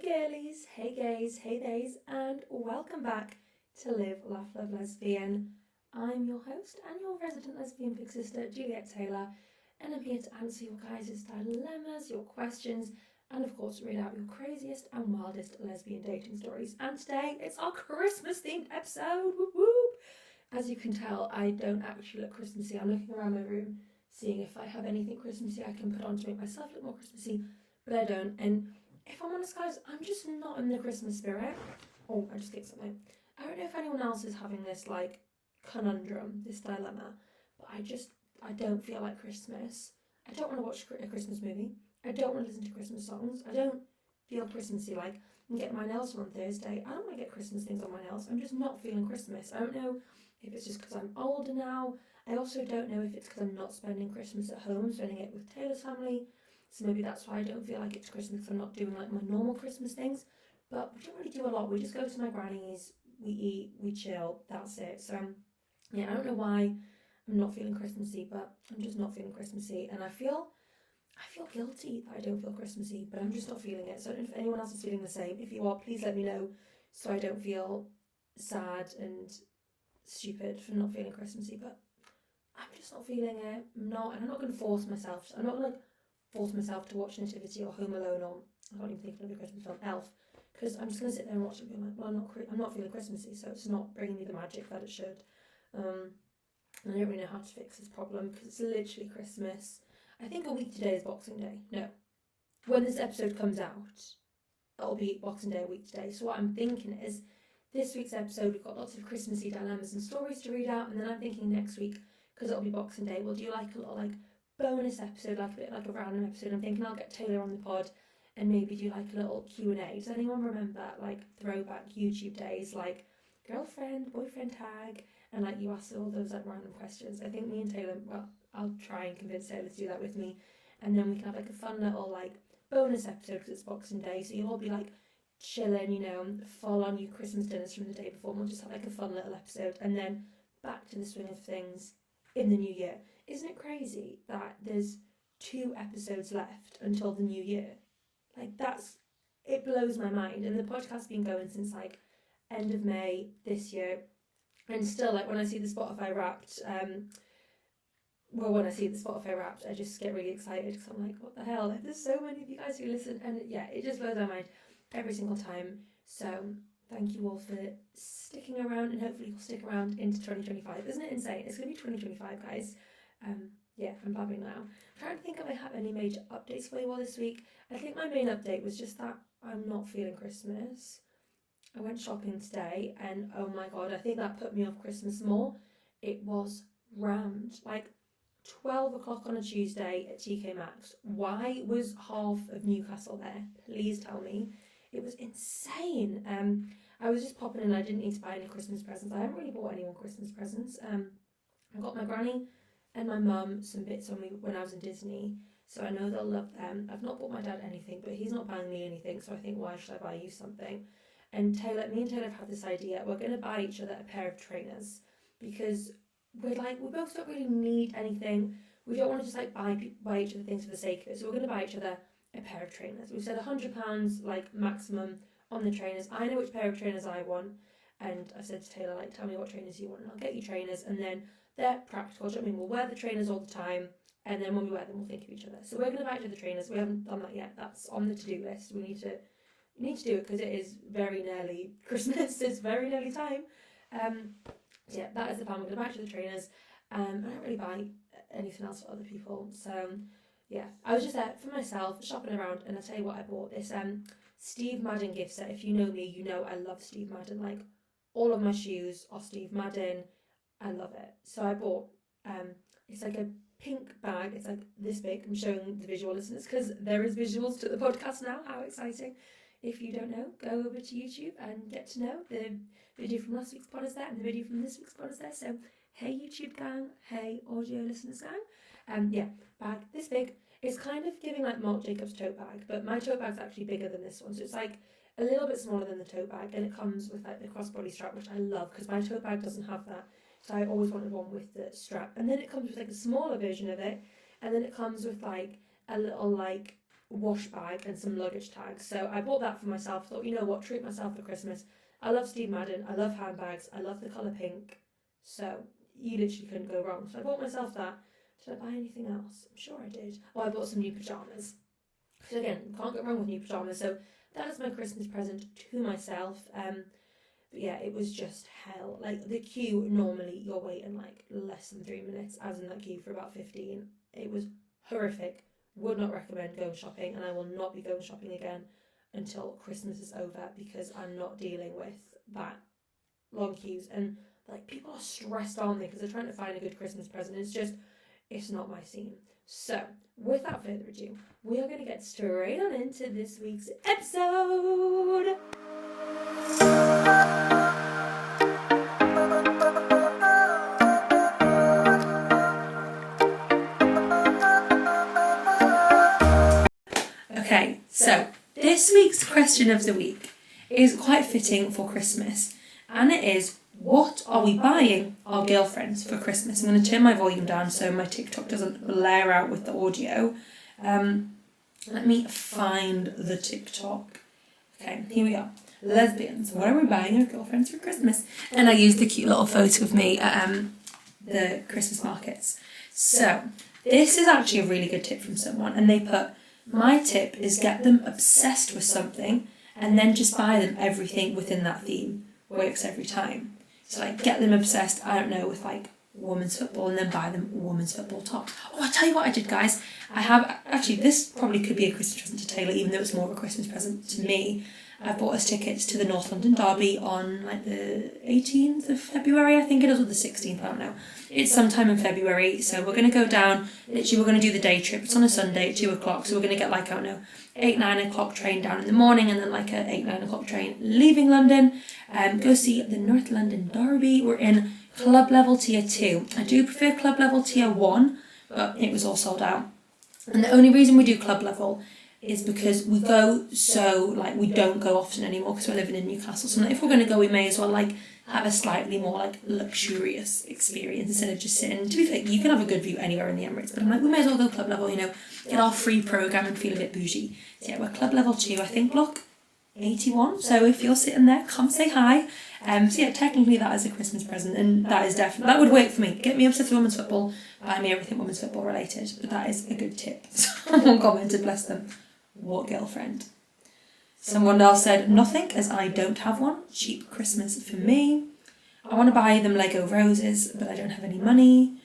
girlies, hey gays, hey theys, and welcome back to Live, Laugh, Love Lesbian. I'm your host and your resident lesbian big sister, Juliet Taylor, and I'm here to answer your guys' dilemmas, your questions, and of course read out your craziest and wildest lesbian dating stories. And today, it's our Christmas themed episode, whoop whoop! As you can tell, I don't actually look Christmassy. I'm looking around my room, seeing if I have anything Christmassy I can put on to make myself look more Christmassy, but I don't, and if I'm honest, guys, I'm just not in the Christmas spirit. Oh, I just kicked something. I don't know if anyone else is having this, conundrum, this dilemma, but I don't feel like Christmas. I don't want to watch a Christmas movie. I don't want to listen to Christmas songs. I don't feel Christmassy. I'm getting my nails done on Thursday. I don't want to get Christmas things on my nails. I'm just not feeling Christmas. I don't know if it's just because I'm older now. I also don't know if it's because I'm not spending Christmas at home, spending it with Taylor's family. So maybe that's why I don't feel like it's Christmas, because I'm not doing my normal Christmas things. But we don't really do a lot. We just go to my granny's, we eat, we chill, that's it. So I don't know why I'm not feeling Christmassy, but I'm just not feeling Christmassy. And I feel guilty that I don't feel Christmassy, but I'm just not feeling it. So I don't know if anyone else is feeling the same. If you are, please let me know so I don't feel sad and stupid for not feeling Christmassy. But I'm just not feeling it. And I'm not going to force myself. I'm not going to force myself to watch Nativity or Home Alone or I can't even think of another Christmas film, Elf, because I'm just going to sit there and watch it and be like, well, I'm not feeling Christmassy, so it's not bringing me the magic that it should. And I don't really know how to fix this problem because it's literally Christmas. I think a week today is Boxing Day. No. When this episode comes out, it'll be Boxing Day a week today. So what I'm thinking is, this week's episode, we've got lots of Christmassy dilemmas and stories to read out, and then I'm thinking next week, because it'll be Boxing Day, we'll do a little bonus episode, a bit like a random episode. I'm thinking I'll get Taylor on the pod and maybe do a little Q&A. Does anyone remember throwback YouTube days, girlfriend, boyfriend tag, and you ask all those random questions? I think me and Taylor, I'll try and convince Taylor to do that with me, and then we can have a fun little bonus episode because it's Boxing Day, so you'll all be chilling, full on your Christmas dinners from the day before, and we'll just have a fun little episode, and then back to the swing of things in the new year. Isn't it crazy that there's 2 episodes left until the new year? It blows my mind. And the podcast's been going since end of May this year. And still, when I see the Spotify Wrapped, I just get really excited because I'm what the hell? There's so many of you guys who listen. And yeah, it just blows my mind every single time. So thank you all for sticking around, and hopefully you'll stick around into 2025. Isn't it insane? It's going to be 2025, guys. I'm blabbing now. I'm trying to think if I have any major updates for you all this week. I think my main update was just that I'm not feeling Christmas. I went shopping today, and oh my god, I think that put me off Christmas more. It was rammed. 12 o'clock on a Tuesday at TK Maxx. Why was half of Newcastle there? Please tell me. It was insane. I was just popping in. I didn't need to buy any Christmas presents. I haven't really bought anyone Christmas presents. I got my granny and my mum some bits on me when I was in Disney, so I know they'll love them. I've not bought my dad anything, but he's not buying me anything, so I think, why should I buy you something? And me and Taylor have had this idea. We're going to buy each other a pair of trainers, because we both don't really need anything. We don't want to just buy each other things for the sake of it, so we're going to buy each other a pair of trainers. We've said £100 maximum on the trainers. I know which pair of trainers I want, and I've said to Taylor, tell me what trainers you want, and I'll get you trainers, and then they're practical. Do you know what I mean? We'll wear the trainers all the time, and then when we wear them, we'll think of each other. So we're going to buy each other trainers. We haven't done that yet. That's on the to-do list. We need to do it because it is very nearly Christmas. It's very nearly time. That is the plan. We're going to buy each other trainers. I don't really buy anything else for other people. So I was just there for myself, shopping around, and I'll tell you what I bought. This Steve Madden gift set. If you know me, you know I love Steve Madden. All of my shoes are Steve Madden. I love it. So I bought, it's a pink bag. It's this big. I'm showing the visual listeners because there is visuals to the podcast now. How exciting. If you don't know, go over to YouTube and get to know. The video from last week's pod is there, and the video from this week's pod is there. So, hey YouTube gang, hey audio listeners gang. Bag this big. It's kind of giving Marc Jacobs tote bag, but my tote bag's actually bigger than this one. So it's a little bit smaller than the tote bag, and it comes with the crossbody strap, which I love because my tote bag doesn't have that. So I always wanted one with the strap. And then it comes with a smaller version of it, and then it comes with a little wash bag and some luggage tags. So I bought that for myself. Thought, you know what, treat myself for Christmas. I love Steve Madden. I love handbags. I love the colour pink. So you literally couldn't go wrong. So I bought myself that. Did I buy anything else? I'm sure I did. Oh, I bought some new pyjamas. So again, can't go wrong with new pyjamas. So that is my Christmas present to myself. But yeah, it was just hell. Like, the queue, normally you're waiting like less than 3 minutes. I was in that queue for about 15. It was horrific. Would not recommend going shopping, and I will not be going shopping again until Christmas is over, because I'm not dealing with that long queues. And like, people are stressed on me because they're trying to find a good Christmas present. It's not my scene. So without further ado, we are going to get straight on into this week's episode. Okay, so this week's question of the week is quite fitting for Christmas, and it is, what are we buying our girlfriends for Christmas? I'm going to turn my volume down so my TikTok doesn't blare out with the audio. Let me find the TikTok. Okay, here we are. Lesbians, what are we buying our girlfriends for Christmas? And I used the cute little photo of me at the Christmas markets. So this is actually a really good tip from someone, and they put, my tip is get them obsessed with something and then just buy them everything within that theme. Works every time. So like, get them obsessed, I don't know, with like women's football, and then buy them women's football tops. Oh, I'll tell you what I did, guys. I have, actually, this probably could be a Christmas present to Taylor, even though it's more of a Christmas present to me. I bought us tickets to the North London Derby on like the 18th of February, I think it is, or the 16th, I don't know. It's sometime in February, so we're going to go down, literally we're going to do the day trip. It's on a Sunday at 2 o'clock, so we're going to get like, I don't know, 8-9 o'clock train down in the morning, and then like a 8-9 o'clock train leaving London. Go see the North London Derby. We're in club level tier 2. I do prefer club level tier 1, but it was all sold out. And the only reason we do club level is because we go, so like, we don't go often anymore because we're living in Newcastle. So if we're going to go, we may as well like have a slightly more like luxurious experience instead of just sitting. To be fair, you can have a good view anywhere in the Emirates, but I'm like, we may as well go club level, you know, get our free programme and feel a bit bougie. So yeah, we're club level 2, I think, block 81. So if you're sitting there, come say hi. So yeah, technically that is a Christmas present, and that is definitely, that would work for me. Get me obsessed with women's football, buy me everything women's football related. But that is a good tip. Someone commented, bless them, what girlfriend? Someone else said, nothing, as I don't have one. Cheap Christmas for me. I want to buy them Lego roses, but I don't have any money.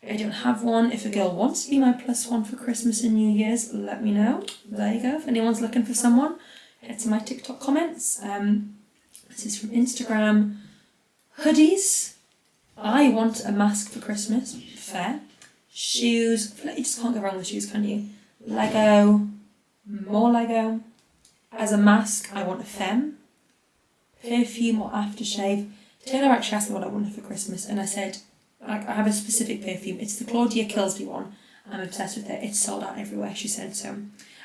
I don't have one. If a girl wants to be my +1 for Christmas and New Year's, let me know. There you go. If anyone's looking for someone, head to my TikTok comments. This is from Instagram. Hoodies. I want a mask for Christmas. Fair. Shoes. I feel like you just can't go wrong with shoes, can you? Lego. More Lego. As a mask, I want a femme. Perfume or aftershave. Taylor actually asked me what I wanted for Christmas, and I said, I have a specific perfume. It's the Claudia Kilsby one. I'm obsessed with it. It's sold out everywhere, she said. So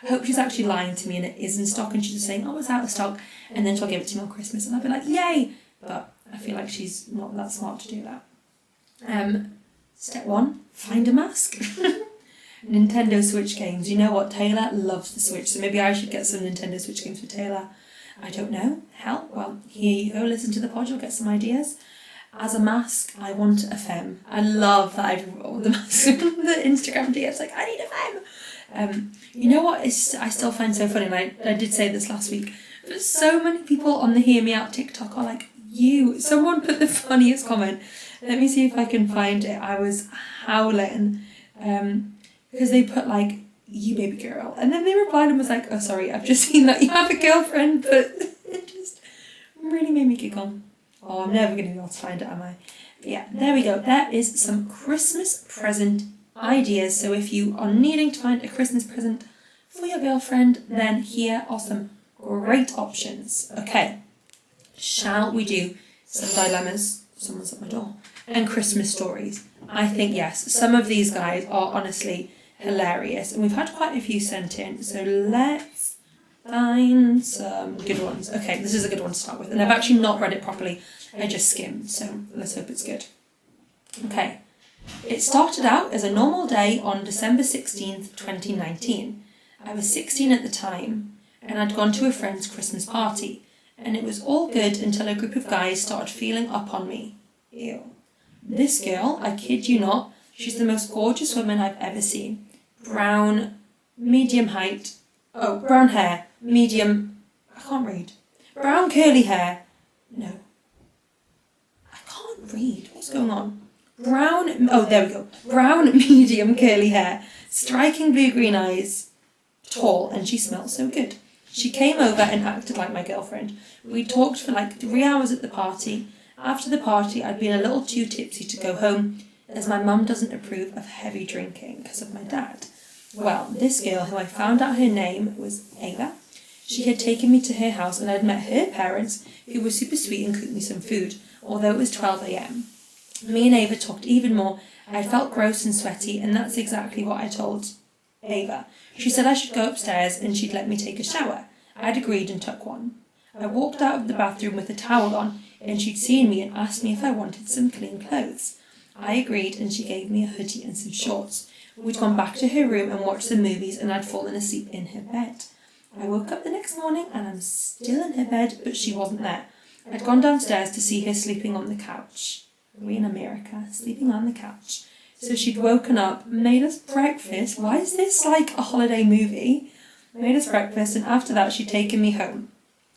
I hope she's actually lying to me and it is in stock, and she's just saying, oh, it's out of stock, and then she'll give it to me on Christmas, and I'll be like, yay! But I feel like she's not that smart to do that. Step 1, find a mask. Nintendo Switch games. You know what? Taylor loves the Switch, so maybe I should get some Nintendo Switch games for Taylor. I don't know. Hell, well, here you go. Listen to the pod, you'll get some ideas. As a mask, I want a femme. I love that I've rolled the mask the Instagram DMs, like, I need a femme. You know what is I still find so funny, and I did say this last week, but so many people on the Hear Me Out TikTok are like, you. Someone put the funniest comment. Let me see if I can find it. I was howling. Because they put like, you baby girl, and then they replied and was like, oh sorry, I've just seen that you have a girlfriend, but it just really made me giggle. Oh, I'm never going to be able to find it, am I? But yeah, there we go. There is some Christmas present ideas. So if you are needing to find a Christmas present for your girlfriend, then here are some great options. Okay, shall we do some dilemmas? Someone's at my door. And Christmas stories. I think yes, some of these guys are honestly hilarious, and we've had quite a few sent in, so let's find some good ones. Okay, this is a good one to start with, and I've actually not read it properly, I just skimmed, so let's hope it's good. Okay, it started out as a normal day on December 16th, 2019. I was 16 at the time, and I'd gone to a friend's Christmas party, and it was all good until a group of guys started feeling up on me. Ew. This girl, I kid you not, she's the most gorgeous woman I've ever seen. Brown, medium height, brown hair, medium, I can't read. Brown curly hair, no. I can't read, what's going on? There we go. Brown, medium curly hair, striking blue-green eyes, tall, and she smelled so good. She came over and acted like my girlfriend. We talked for like 3 hours at the party. After the party, I'd been a little too tipsy to go home, as my mum doesn't approve of heavy drinking because of my dad. Well, this girl, who I found out her name was Ava, she had taken me to her house and I'd met her parents, who were super sweet and cooked me some food, although it was 12 a.m. Me and Ava talked even more. I felt gross and sweaty, and that's exactly what I told Ava. She said I should go upstairs and she'd let me take a shower. I'd agreed and took one. I walked out of the bathroom with a towel on, and she'd seen me and asked me if I wanted some clean clothes. I agreed, and she gave me a hoodie and some shorts. We'd gone back to her room and watched some movies, and I'd fallen asleep in her bed. I woke up the next morning and I'm still in her bed, but she wasn't there. I'd gone downstairs to see her sleeping on the couch. We in America, sleeping on the couch. So she'd woken up, made us breakfast. Why is this like a holiday movie? Made us breakfast, and after that she'd taken me home.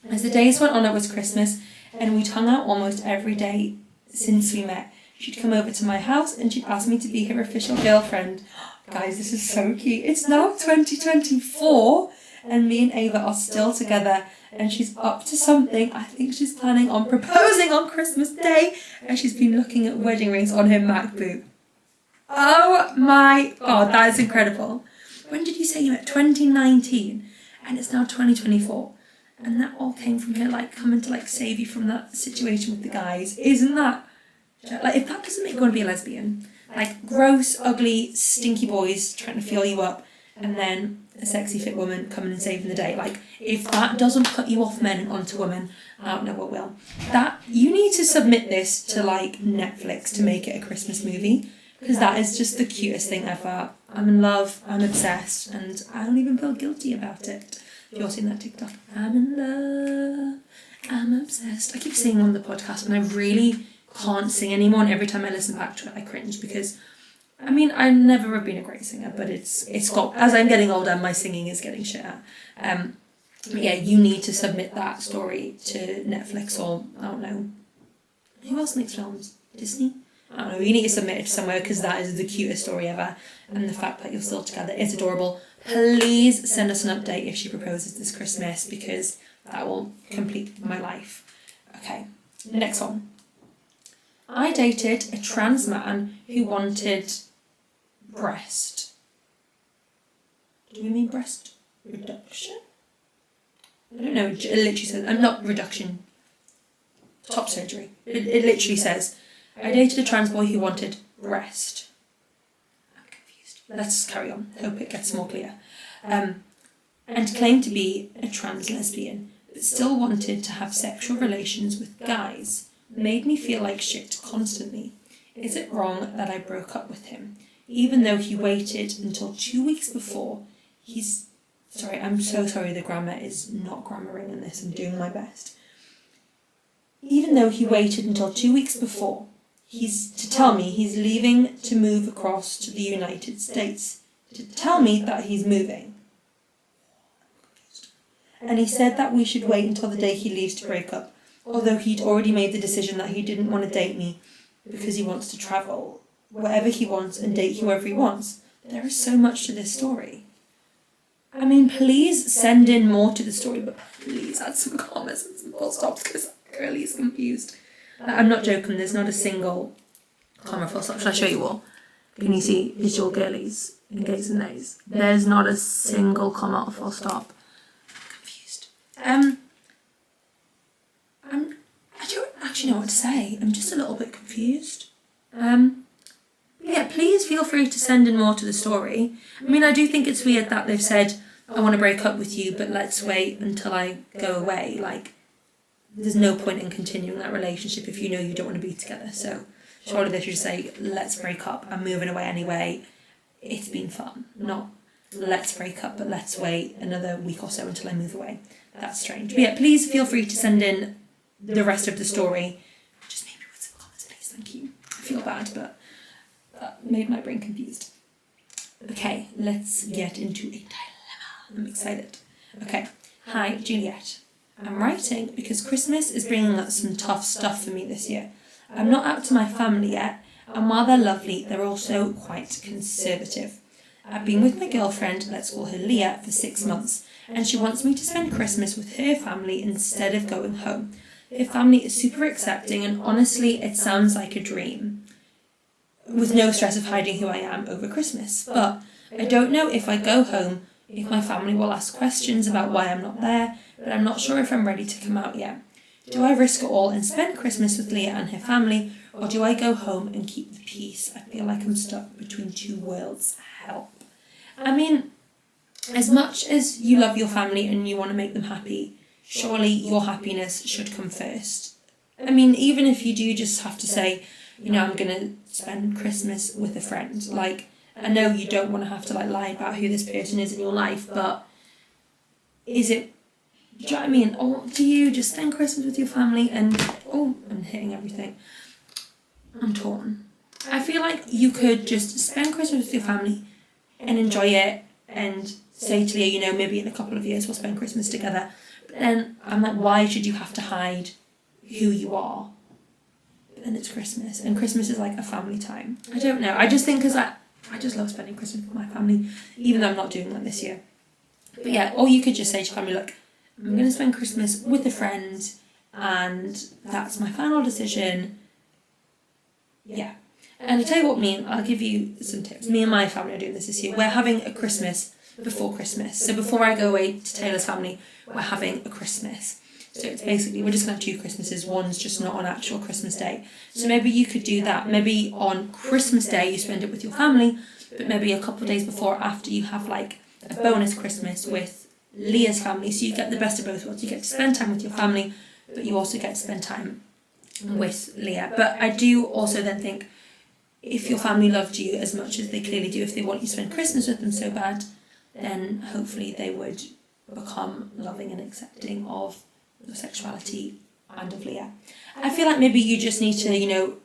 As the days went on, it was Christmas, and we'd hung out almost every day since we met. She'd come over to my house and she'd ask me to be her official girlfriend. Guys, this is so cute. It's now 2024 and me and Ava are still together, and she's up to something. I think she's planning on proposing on Christmas Day, and she's been looking at wedding rings on her MacBook. Oh my god, that is incredible. When did you say you met? 2019, and it's now 2024. And that all came from her like coming to like save you from that situation with the guys. Isn't that like, if that doesn't make you want to be a lesbian, like gross, ugly, stinky boys trying to feel you up, and then a sexy fit woman coming and saving the day. Like, if that doesn't put you off men and onto women, I don't know what will. That you need to submit this to like Netflix to make it a Christmas movie, because that is just the cutest thing ever. I'm in love, I'm obsessed, and I don't even feel guilty about it. If you're seeing that TikTok, I'm in love, I'm obsessed. I keep singing on the podcast and I really can't sing anymore, and every time I listen back to it I cringe, because I mean, I never have been a great singer, but it's got, as I'm getting older, my singing is getting shitter. But yeah, you need to submit that story to Netflix, or I don't know, who else makes films? Disney? I don't know, you need to submit it somewhere, because that is the cutest story ever, and the fact that you're still together is adorable. Please send us an update if she proposes this Christmas, because that will complete my life. Okay, next one. I dated a trans man who wanted breast. Do we mean breast reduction? I don't know, it literally says, not reduction, top surgery. It literally says, I dated a trans boy who wanted breast. I'm confused. Let's carry on, hope it gets more clear. And claimed to be a trans lesbian, but still wanted to have sexual relations with guys. Made me feel like shit constantly. Is it wrong that I broke up with him, even though he waited until 2 weeks before sorry, I'm so sorry, the grammar is not grammaring in this, I'm doing my best. Even though he waited until 2 weeks before, to tell me he's leaving to move across to the United States, to tell me that he's moving. And he said that we should wait until the day he leaves to break up, although he'd already made the decision that he didn't want to date me because he wants to travel wherever he wants and date whoever he wants. There is so much to this story. I mean, please send in more to the story, but please add some commas and some full stops, because girly is confused. I'm not joking, there's not a single comma full stop. Shall I show you all? Can you see visual girlies and gays and nays? There's not a single comma or full stop. I'm confused. I don't actually know what to say. I'm just a little bit confused. Yeah, please feel free to send in more to the story. I mean, I do think it's weird that they've said, I want to break up with you, but let's wait until I go away. Like, there's no point in continuing that relationship if you know you don't want to be together. So surely they should say, let's break up, I'm moving away anyway. It's been fun. Not, let's break up, but let's wait another week or so until I move away. That's strange. But yeah, please feel free to send in the rest of the story. Just maybe with some comments, please. Thank you. I feel bad, but that made my brain confused. Okay, let's get into a dilemma. I'm excited. Okay. Hi, Juliet. I'm writing because Christmas is bringing up some tough stuff for me this year. I'm not out to my family yet, and while they're lovely, they're also quite conservative. I've been with my girlfriend, let's call her Leah, for 6 months, and she wants me to spend Christmas with her family instead of going home. Her family is super accepting, and honestly, it sounds like a dream, with no stress of hiding who I am over Christmas. But I don't know if I go home, if my family will ask questions about why I'm not there, but I'm not sure if I'm ready to come out yet. Do I risk it all and spend Christmas with Leah and her family, or do I go home and keep the peace? I feel like I'm stuck between two worlds. Help. I mean, as much as you love your family and you want to make them happy, surely your happiness should come first. I mean, even if you do just have to say, I'm going to spend Christmas with a friend. Like, I know you don't want to have to lie about who this person is in your life, but is it, do you know what I mean? Or do you just spend Christmas with your family and, I'm hitting everything. I'm torn. I feel like you could just spend Christmas with your family and enjoy it and say to Leah, maybe in a couple of years we'll spend Christmas together. But then I'm like, why should you have to hide who you are? But then it's Christmas, and Christmas is like a family time. I don't know. I just think because I just love spending Christmas with my family, even though I'm not doing that this year. But yeah, or you could just say to your family, look, I'm going to spend Christmas with a friend, and that's my final decision. Yeah. And I tell you what, I'll give you some tips. Me and my family are doing this year. We're having a Christmas before Christmas. So before I go away to Taylor's family, we're having a Christmas. So it's basically, we're just going to have 2 Christmases. One's just not on actual Christmas Day. So maybe you could do that. Maybe on Christmas Day you spend it with your family, but maybe a couple of days before or after you have like a bonus Christmas with Leah's family. So you get the best of both worlds. You get to spend time with your family, but you also get to spend time with Leah. But I do also then think, if your family loved you as much as they clearly do, if they want you to spend Christmas with them so bad, then hopefully they would become loving and accepting of your sexuality and of Leah. I feel like maybe you just need to,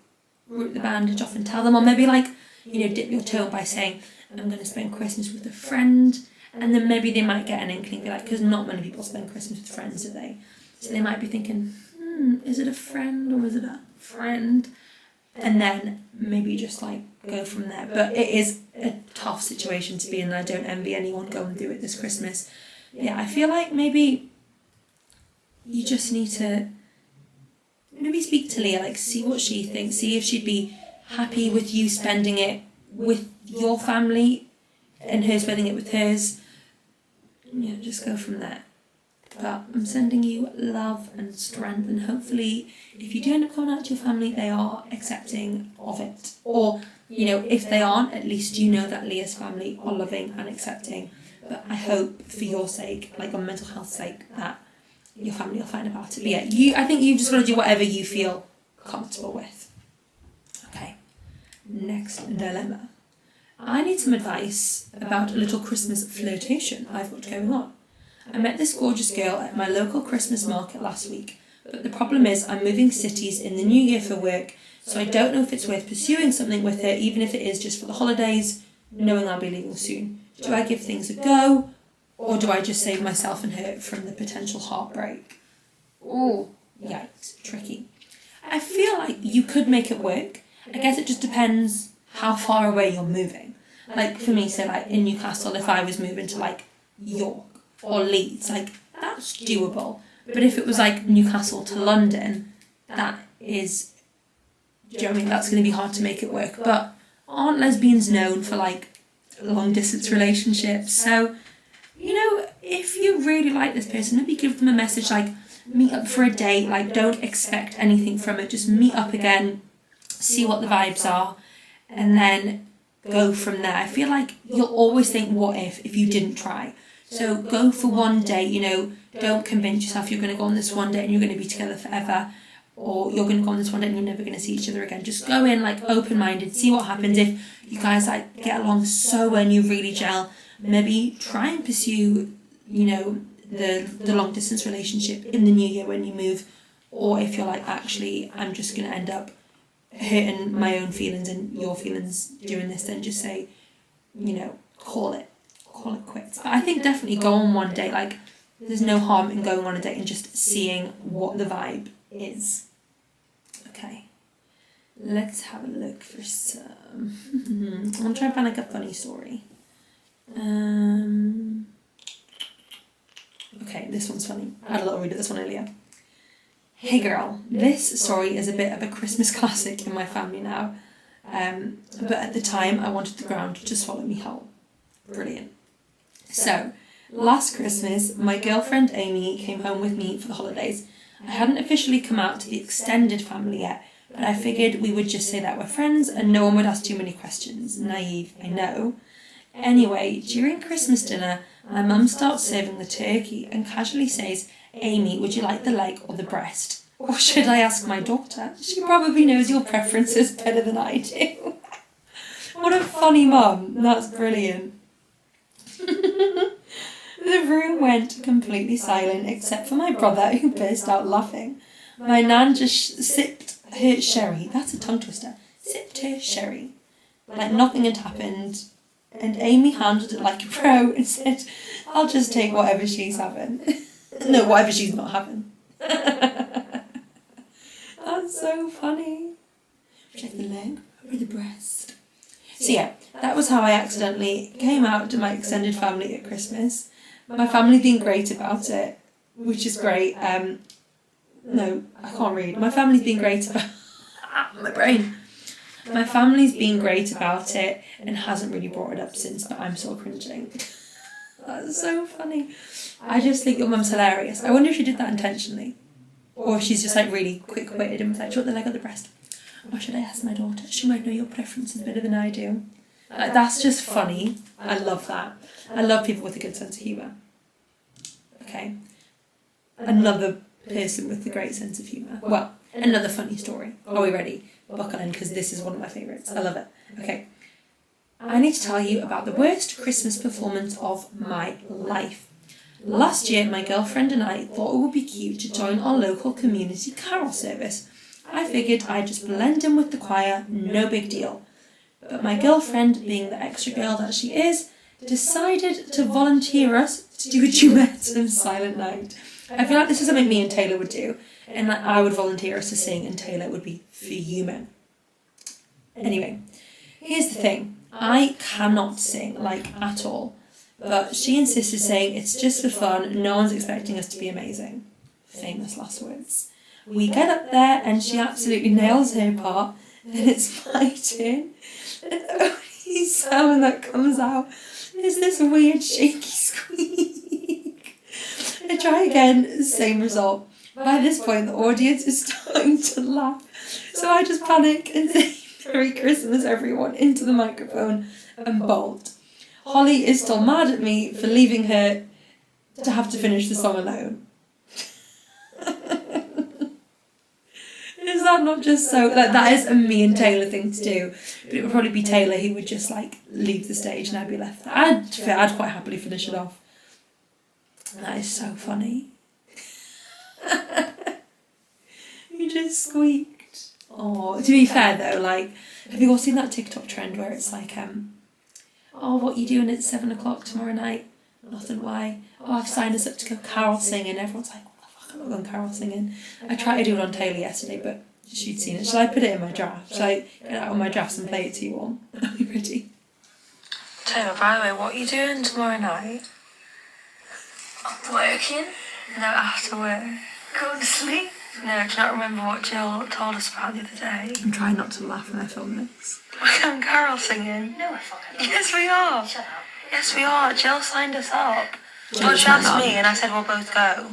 root the bandage off and tell them, or maybe dip your toe by saying, I'm going to spend Christmas with a friend, and then maybe they might get an inkling, because not many people spend Christmas with friends, do they? So they might be thinking, is it a friend or is it a friend? And then maybe just go from there. But it is a tough situation to be in, and I don't envy anyone going through it this Christmas. Yeah, I feel like maybe you just need to maybe speak to Leah, see what she thinks, see if she'd be happy with you spending it with your family and her spending it with hers. Yeah, just go from there. But I'm sending you love and strength, and hopefully if you do end up coming out to your family, they are accepting of it. Or, if they aren't, at least you know that Leah's family are loving and accepting. But I hope for your sake, on mental health's sake, that your family will find about it. But yeah, I think you just got to do whatever you feel comfortable with. Okay, next dilemma. I need some advice about a little Christmas flirtation I've got going on. I met this gorgeous girl at my local Christmas market last week, but the problem is I'm moving cities in the new year for work, so I don't know if it's worth pursuing something with her, even if it is just for the holidays, knowing I'll be leaving soon. Do I give things a go, or do I just save myself and her from the potential heartbreak? Oh, yikes, tricky. I feel like you could make it work. I guess it just depends how far away you're moving. For me, say in Newcastle, if I was moving to York or Leeds, that's doable. But if it was Newcastle to London, that is, do you know what I mean? That's going to be hard to make it work. But aren't lesbians known for long distance relationships? So, if you really like this person, maybe give them a message meet up for a date. Don't expect anything from it. Just meet up again, see what the vibes are, and then go from there. I feel like you'll always think, what if you didn't try? So go for one date, don't convince yourself you're going to go on this one date and you're going to be together forever, or you're going to go on this one date and you're never going to see each other again. Just go in open-minded, see what happens. If you guys get along so well and you really gel, maybe try and pursue, the long distance relationship in the new year when you move. Or if you're like, actually, I'm just going to end up hurting my own feelings and your feelings doing this, then just say, call it quits. But I think definitely go on one date. Like, there's no harm in going on a date and just seeing what the vibe is. Okay, let's have a look for some. I'm going to try and find like a funny story. Okay, this one's funny. I had a little read of this one earlier. Hey girl, this story is a bit of a Christmas classic in my family now, but at the time I wanted the ground to swallow me whole. Brilliant. So, last Christmas, my girlfriend Amy came home with me for the holidays. I hadn't officially come out to the extended family yet, but I figured we would just say that we're friends and no one would ask too many questions. Naive, I know. Anyway, during Christmas dinner, my mum starts serving the turkey and casually says, Amy, would you like the leg or the breast? Or should I ask my daughter? She probably knows your preferences better than I do. What a funny mum. That's brilliant. The room went completely silent except for my brother, who burst out laughing. My nan just sipped her sherry. That's a tongue twister. Sipped her sherry. Like nothing had happened. And Amy handled it like a pro and said, I'll just take whatever she's having. No, whatever she's not having. That's so funny. Check the leg or the breast. So yeah, that was how I accidentally came out to my extended family at Christmas. My family being great about it, which is great. No, I can't read. My family's been great about... my brain. My family's been great about it and hasn't really brought it up since, but I'm still cringing. That's so funny. I just think your mum's hilarious. I wonder if she did that intentionally. Or if she's just like really quick-witted and was like, do you want the leg or the breast? Or should I ask my daughter? She might know your preferences better than I do. Like, that's just funny. I love that. I love people with a good sense of humour. Okay. Another person with a great sense of humour. Well, another funny story. Are we ready? Buckle in, because this is one of my favourites. I love it. Okay. I need to tell you about the worst Christmas performance of my life. Last year, my girlfriend and I thought it would be cute to join our local community carol service. I figured I'd just blend in with the choir, no big deal. But my girlfriend, being the extra girl that she is, decided to volunteer us to do a duet of Silent Night. I feel like this is something me and Taylor would do, and like I would volunteer us to sing and Taylor would be fuming. Anyway, here's the thing. I cannot sing, like, at all. But she insisted, saying it's just for fun, no one's expecting us to be amazing. Famous last words. We get up there and she absolutely nails her part, and it's my turn. And the only sound that comes out is this weird shaky squeak. I try again, same result. By this point, the audience is starting to laugh. So I just panic and say, Merry Christmas, everyone, into the microphone and bolt. Holly is still mad at me for leaving her to have to finish the song alone. Is that not just so... Like, that is a me and Taylor thing to do. But it would probably be Taylor who would just, like, leave the stage and I'd be left there. I'd quite happily finish it off. That is so funny. You just squeaked. Oh, to be fair though, like, have you all seen that TikTok trend where it's like, oh, what are you doing at 7 o'clock tomorrow night? Nothing, why? Oh, I've signed us up to go carol singing. Everyone's like, what the fuck, I'm not going carol singing. I tried to do it on Taylor yesterday, but she'd seen it. Shall I put it in my draft? Shall I get it out on my drafts and play it to you all? Are you ready? Taylor, by the way, what are you doing tomorrow night? I'm working. No, after work. Going to sleep. No, do you not remember what Jill told us about the other day? I'm trying not to laugh when I film this. We're going carol singing. No, I fucking not. Yes, we are. Shut up. Yes, we are. Jill signed us up. Well, she asked me and I said we'll both go.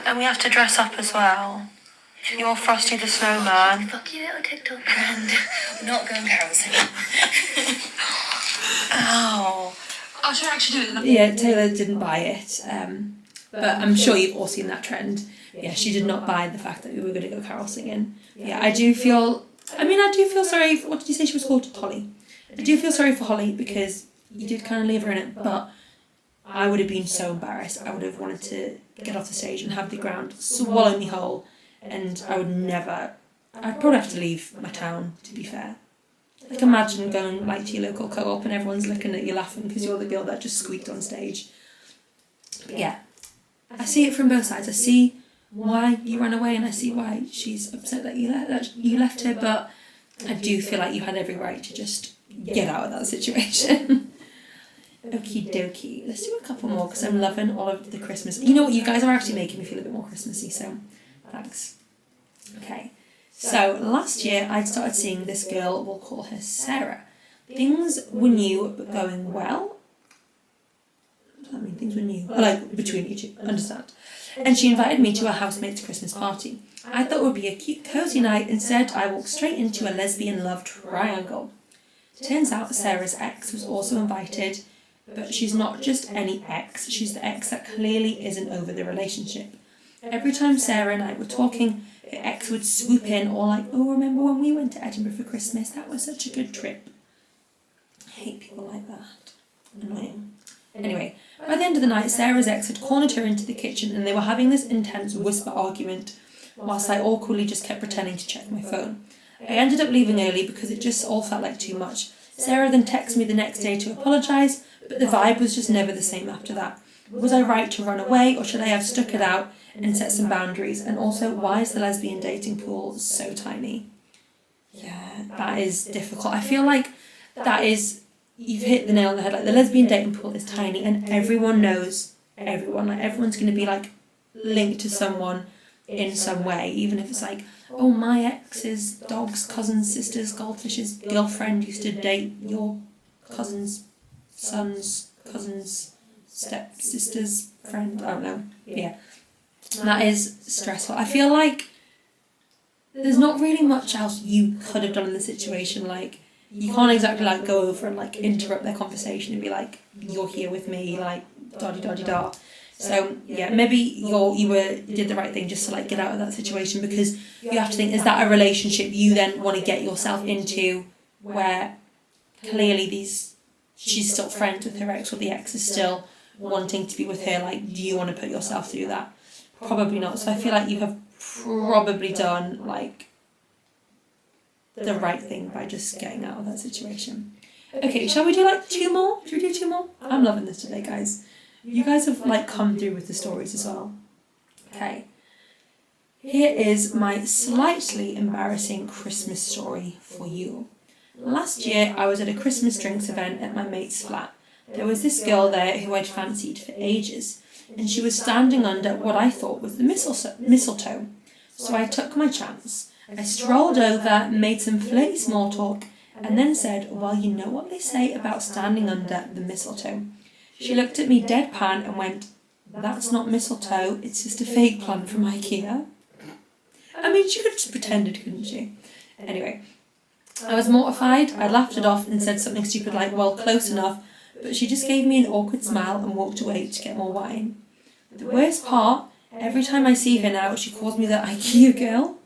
And we have to dress up as well. You're Frosty the Snowman. Fuck you, little TikTok friend. I'm not going carol singing. Ow. I should actually do it. Yeah, Taylor didn't buy it. But I'm sure you've all seen that trend. Yeah, she did not buy the fact that we were going to go carol singing. Yeah, I do feel sorry. What did you say she was called? Tolly. I do feel sorry for Holly because you did kind of leave her in it, but I would have been so embarrassed. I would have wanted to get off the stage and have the ground swallow me whole, and I would never. I'd probably have to leave my town, to be fair. Like, imagine going like to your local co-op and everyone's looking at you laughing because you're the girl that just squeaked on stage. But yeah, I see it from both sides. I see why you ran away and I see why she's upset that you left her, but I do feel like you had every right to just get out of that situation. Okie dokie. Let's do a couple more because I'm loving all of the Christmas. You know what? You guys are actually making me feel a bit more Christmassy, so thanks. Okay. So last year I'd started seeing this girl, we'll call her Sarah. Things were new but going well. I mean, things were new, like between you two, understand. And she invited me to her housemate's Christmas party. I thought it would be a cute, cosy night. Instead, I walked straight into a lesbian love triangle. Turns out Sarah's ex was also invited, but she's not just any ex, she's the ex that clearly isn't over the relationship. Every time Sarah and I were talking, her ex would swoop in, or like, oh, remember when we went to Edinburgh for Christmas? That was such a good trip. I hate people like that. Annoying. Anyway, by the end of the night, Sarah's ex had cornered her into the kitchen and they were having this intense whisper argument, whilst I awkwardly just kept pretending to check my phone. I ended up leaving early because it just all felt like too much. Sarah then texted me the next day to apologise, but the vibe was just never the same after that. Was I right to run away, or should I have stuck it out and set some boundaries? And also, why is the lesbian dating pool so tiny? Yeah, that is difficult. I feel like that is, you've hit the nail on the head. Like, the lesbian dating pool is tiny and everyone knows everyone. Like, everyone's going to be like linked to someone in some way, even if it's like, oh, my ex's dog's cousin's sister's goldfish's girlfriend used to date your cousin's son's cousin's stepsister's friend. I don't know. Yeah, that is stressful. I feel like there's not really much else you could have done in the situation. Like, you can't exactly like go over and like interrupt their conversation and be like, you're here with me, like da-di-da-di-da. So yeah, maybe you did the right thing just to like get out of that situation, because you have to think, is that a relationship you then want to get yourself into where clearly she's still friends with her ex, or the ex is still wanting to be with her? Like, do you want to put yourself through that? Probably not. So I feel like you have probably done like the right thing by just getting out of that situation. Okay, shall we do like two more? Should we do two more? I'm loving this today, guys. You guys have like come through with the stories as well. Okay. Here is my slightly embarrassing Christmas story for you. Last year, I was at a Christmas drinks event at my mate's flat. There was this girl there who I'd fancied for ages, and she was standing under what I thought was the mistletoe. So I took my chance. I strolled over, made some flirty small talk, and then said, well, you know what they say about standing under the mistletoe. She looked at me deadpan and went, that's not mistletoe, it's just a fake plant from IKEA. I mean, she could have just pretended, couldn't she? Anyway, I was mortified. I laughed it off and said something stupid like, well, close enough, but she just gave me an awkward smile and walked away to get more wine. The worst part, every time I see her now, she calls me the IKEA girl.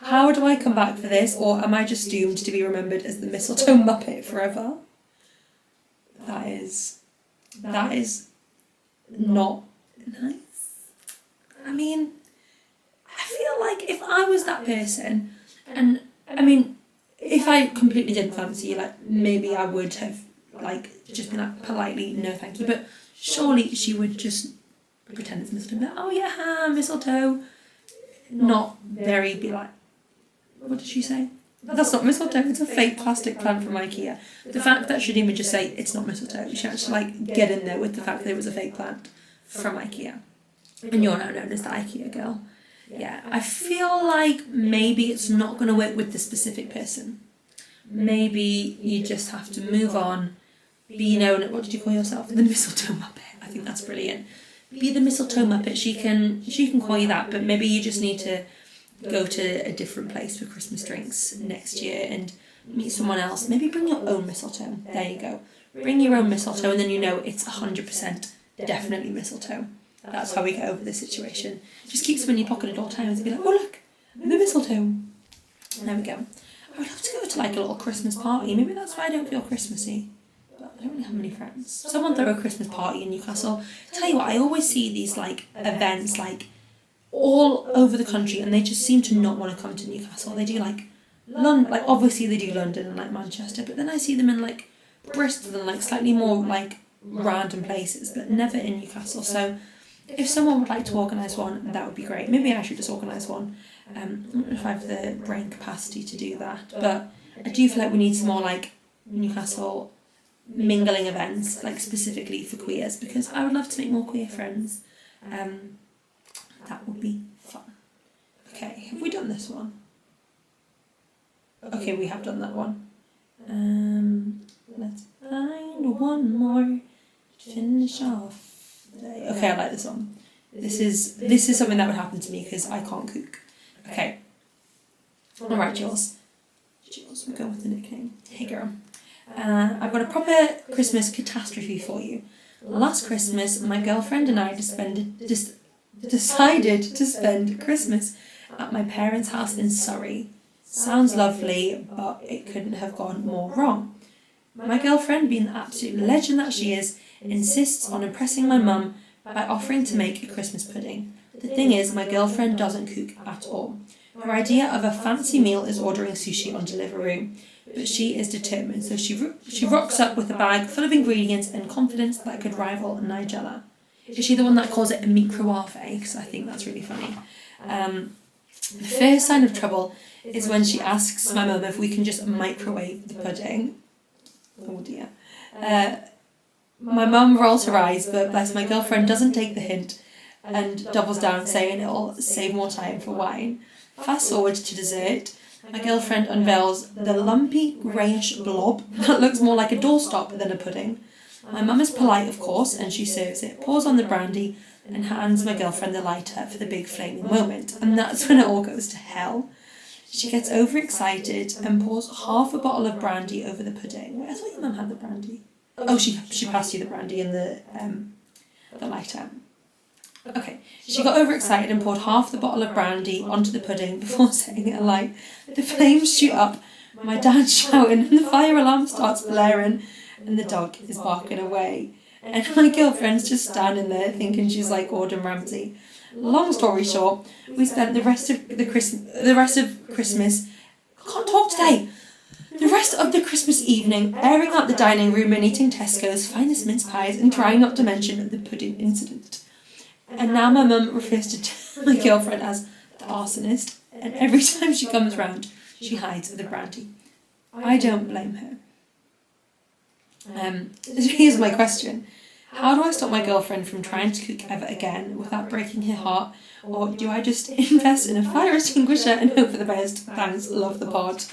How do I come back for this, or am I just doomed to be remembered as the mistletoe muppet forever? That is not nice. I mean, I feel like if I was that person, and I mean, if I completely didn't fancy you, like, maybe I would have like just been like politely, no thank you, but surely she would just pretend it's mistletoe, be like, oh yeah, mistletoe, not very be like, what did she say? That's not mistletoe, it's a fake plastic plant from IKEA. The fact that she didn't even just say it's not mistletoe, she actually like get in there with the fact that it was a fake plant from IKEA. And you're now known as the IKEA girl. Yeah, I feel like maybe it's not going to work with the specific person. Maybe you just have to move on, be known, what did you call yourself? The mistletoe muppet. I think that's brilliant. Be the mistletoe muppet. She can call you that, but maybe you just need to go to a different place for Christmas drinks next year and meet someone else. Maybe bring your own mistletoe. There you go. Bring your own mistletoe, and then you know it's 100% definitely mistletoe. That's how we get over this situation. Just keep some in your pocket at all times and be like, oh look, the mistletoe. There we go. I would love to go to like a little Christmas party. Maybe that's why I don't feel Christmassy. But I don't really have many friends. Someone throw a Christmas party in Newcastle. Tell you what, I always see these like events like all over the country, and they just seem to not want to come to Newcastle. They do like London, like obviously they do London and like Manchester, but then I see them in like Bristol and like slightly more like random places, but never in Newcastle. So if someone would like to organise one, that would be great. Maybe I should just organise one. I don't know if I have the brain capacity to do that, but I do feel like we need some more like Newcastle mingling events, like specifically for queers, because I would love to make more queer friends. That would be fun. Okay, have we done this one? Okay, we have done that one. Let's find one more to finish off the day. Okay, I like this one. This is something that would happen to me because I can't cook. Okay. Alright, Jules. We'll go with the nickname. Hey girl. I've got a proper Christmas catastrophe for you. Last Christmas, my girlfriend and I decided to spend Christmas at my parents' house in Surrey. Sounds lovely, but it couldn't have gone more wrong. My girlfriend, being the absolute legend that she is, insists on impressing my mum by offering to make a Christmas pudding. The thing is, my girlfriend doesn't cook at all. Her idea of a fancy meal is ordering sushi on Deliveroo, but she is determined, so she rocks up with a bag full of ingredients and confidence that could rival Nigella. Is she the one that calls it a microwave? Because I think that's really funny. The first sign of trouble is when she asks my mum if we can just microwave the pudding. Oh dear. My mum rolls her eyes, but bless, my girlfriend doesn't take the hint and doubles down, saying it'll save more time for wine. Fast forward to dessert. My girlfriend unveils the lumpy greyish blob that looks more like a doorstop than a pudding. My mum is polite, of course, and she serves it, pours on the brandy, and hands my girlfriend the lighter for the big flaming moment. And that's when it all goes to hell. She gets overexcited and pours half a bottle of brandy over the pudding. Wait, I thought your mum had the brandy. Oh, she passed you the brandy and the lighter. Okay, she got overexcited and poured half the bottle of brandy onto the pudding before setting it alight. The flames shoot up, my dad's shouting, and the fire alarm starts blaring, and the dog is barking away. And my girlfriend's just standing there thinking she's like Gordon Ramsay. Long story short, we spent the rest of Christmas. Can't talk today. The rest of the Christmas evening airing out the dining room and eating Tesco's finest mince pies and trying not to mention the pudding incident. And now my mum refers to my girlfriend as the arsonist, and every time she comes round, she hides the brandy. I don't blame her. Here's my question. How do I stop my girlfriend from trying to cook ever again without breaking her heart? Or do I just invest in a fire extinguisher and hope for the best? Thanks, love the pod.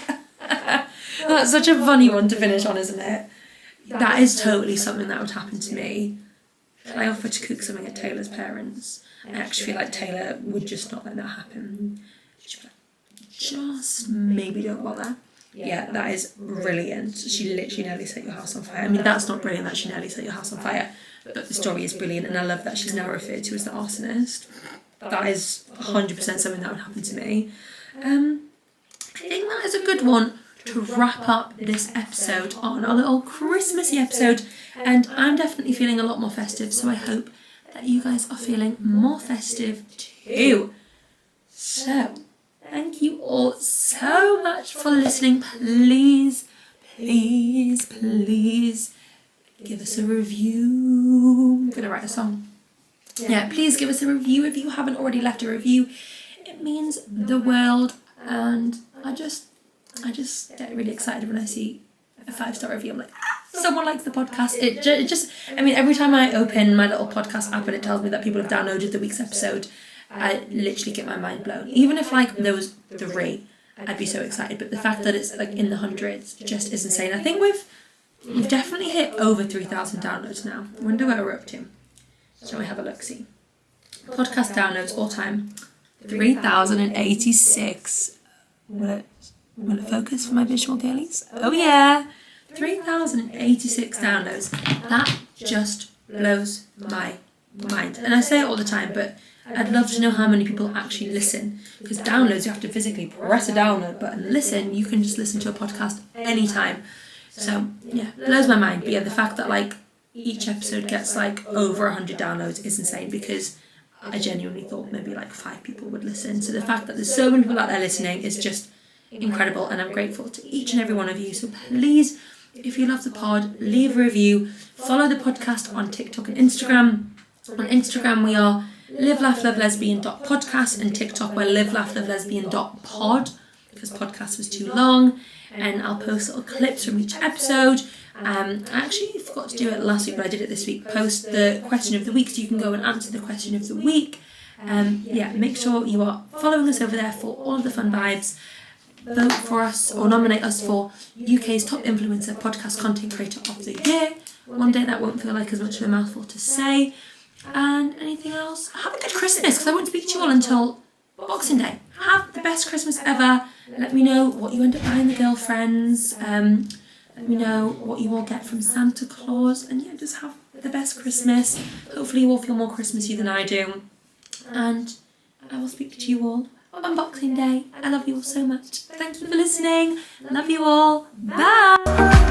That's such a funny one to finish on, isn't it? That is totally something that would happen to me. Should I offer to cook something at Taylor's parents? I actually feel like Taylor would just not let that happen. She'd be like, just maybe don't bother. Yeah, that is brilliant. She literally nearly set your house on fire. I mean, that's not brilliant that she nearly set your house on fire, but the story is brilliant, and I love that she's now referred to as the arsonist. That is 100% something that would happen to me. I think that is a good one to wrap up this episode on, a little Christmassy episode, and I'm definitely feeling a lot more festive, so I hope that you guys are feeling more festive too. So, thank you all so much for listening. Please, please, please give us a review. I'm going to write a song. Yeah, please give us a review if you haven't already left a review. It means the world, and I just get really excited when I see a 5-star review. I'm like, someone likes the podcast. It just, I mean, every time I open my little podcast app and it tells me that people have downloaded the week's episode, I literally get my mind blown. Even if like there was 3, I'd be so excited. But the fact that it's like in the hundreds just is insane. I think we've definitely hit over 3,000 downloads now. I wonder where we're up to. Shall we have a look? See. Podcast downloads all time, 3,086. Will it focus for my visual girlies? Oh yeah, 3,086 downloads. That just blows my mind. And I say it all the time, but I'd love to know how many people actually listen, because downloads, you have to physically press a download button. Listen, you can just listen to a podcast anytime. So yeah, blows my mind. But yeah, the fact that like each episode gets like over 100 downloads is insane, because I genuinely thought maybe like 5 people would listen. So the fact that there's so many people out there listening is just incredible, and I'm grateful to each and every one of you. So please, if you love the pod, leave a review, follow the podcast on TikTok and Instagram. On Instagram we are live-laugh-love-lesbian.podcast, and TikTok we're live-laugh-love-lesbian.pod, because podcast was too long. And I'll post little clips from each episode. I actually forgot to do it last week, but I did it this week. Post the question of the week, so you can go and answer the question of the week. Yeah, make sure you are following us over there for all of the fun vibes. Vote for us or nominate us for UK's Top Influencer Podcast Content Creator of the Year. One day that won't feel like as much of a mouthful to say. And anything else? Have a good Christmas, because I won't speak to you all until Boxing Day. Have the best Christmas ever. Let me know what you end up buying the girlfriends. Let me know what you all get from Santa Claus. And yeah, just have the best Christmas. Hopefully you all feel more Christmassy than I do. And I will speak to you all on Boxing Day. I love you all so much. Thank you for listening. Love you all. Bye.